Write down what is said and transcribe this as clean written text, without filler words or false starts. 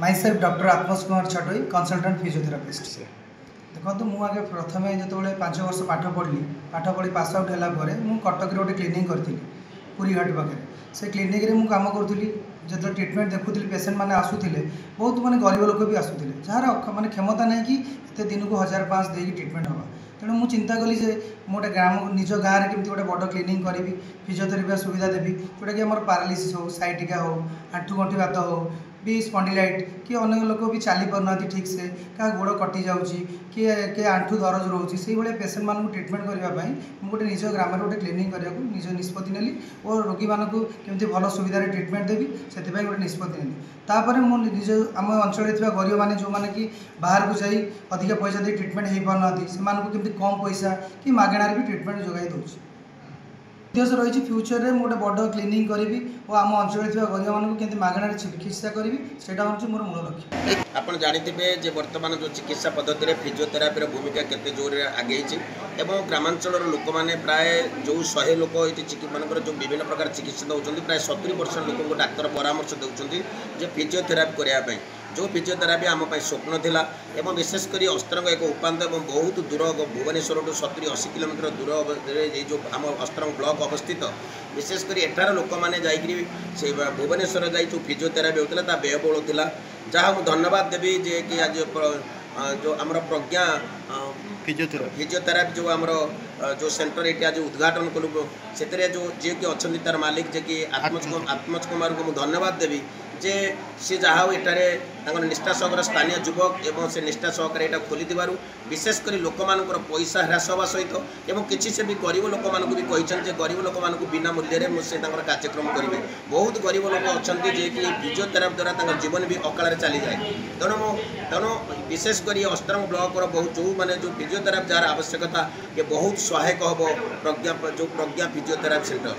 Myself doctor Atmaj Kumar Chhatoi consultant physiotherapist. देखो मुझे प्रथम जो 5 वर्ष पाठ पढ़ी पास आउट है कटक गोटे क्लिनिक करी पुरीघाट पाखे से क्लिनिक रे काम करी जो ट्रिटमेंट देखुली पेसेंट मैंने आसूले बहुत माने गरीब लोक भी आसूले जार माने क्षमता नहीं कि एत दिन को 1000-500 देकी ट्रिटमेंट हाँ तेणु मुझे चिंता कली जे मोटे ग्राम निज गाँव में गोटे बड़ क्लिनिक करी फिजियोथेरापी सुविधा देवी जोटा कि पारालिसिस हो साइटिका हो आंठू गंठी बात हो भी स्पॉन्डिलाइट कि अनेक लोक भी चली पारना ठीक से क्या गोड़ कटि जाऊँगी किए आंठू दरज रोचे से भाई पेसेंट मानू ट्रिटमेंट करने गोटे निज ग्राम गोटे क्लिनिक करने निज निष्पत्ति नेली और रोगी मानक केमती भल सुविधा देवी से गोटे निष्पत्ति नेली तापर मो निज आम अंचल गरीब मैंने जो मैंने कि बाहर को जाई अधिक पैसा दे ट्रिटमेंट हो पारना से कम पैसा कि मागणार भी ट्रिटमेंट जोगाई दूसरी उद्देश्य रही फ्यूचर में गोटे बड़ क्लिनिक करी और आम अंचल गरीब मानक केमती मागणार चिकित्सा करी से मोर मूल लक्ष्य। आप जानते बर्तमान जो चिकित्सा पद्धति फिजियोथेरापी भूमिका केते जोर आगे एवं ग्रामांचल लोक मैंने प्राय जो 100 लोक मानकर जो विभिन्न प्रकार चिकित्सा दौरान प्राय 70% लोक को डाक्तर परामर्श देउछंती जे फिजियोथेरापी करने जो फिजियोथेरापी आम स्वप्न थिला एवं विशेषकर अस्त्रंग एक उपांत और बहुत दूर भुवनेश्वर 70-80 किलोमीटर दूर जो आम अस्त्रंग ब्लॉक अवस्थित विशेषकर एठार लोक मैंने से भुवनेश्वर जा जो फिजियोथेरापी होता व्ययबहुल था जहाँ मुझे धन्यवाद देवी जे कि आज जो आम प्रज्ञा फिजियोथेरापी जो आमर जो सेंटर ये आज उद्घाटन कलु से जो जी कि अच्छा तार मालिक जे कि आत्मज कुमार को मुझे धन्यवाद देवी जे सी जहाँ एठारे निष्ठा सहकार स्थानीय युवक एवं से निष्ठा सहकार यहाँ खोली विशेषकर लोक मान पैसा ह्रास हवा सहित एवं किसी से भी गरीब लोक मानक भी कहते गरीब लोक मानक बिना मूल्य से कार्यक्रम करेंगे बहुत गरीब लोक अच्छा जे कि फिजियोथेरापी द्वारा जीवन भी अकाल चली जाए तेणु विशेषकर अस्त्रंग ब्लॉक बहुत जो मैंने जो फिजियोथेरापी जार आवश्यकता ये बहुत सहायक हम प्रज्ञा जो प्रज्ञा फिजियोथेरापी सेंटर।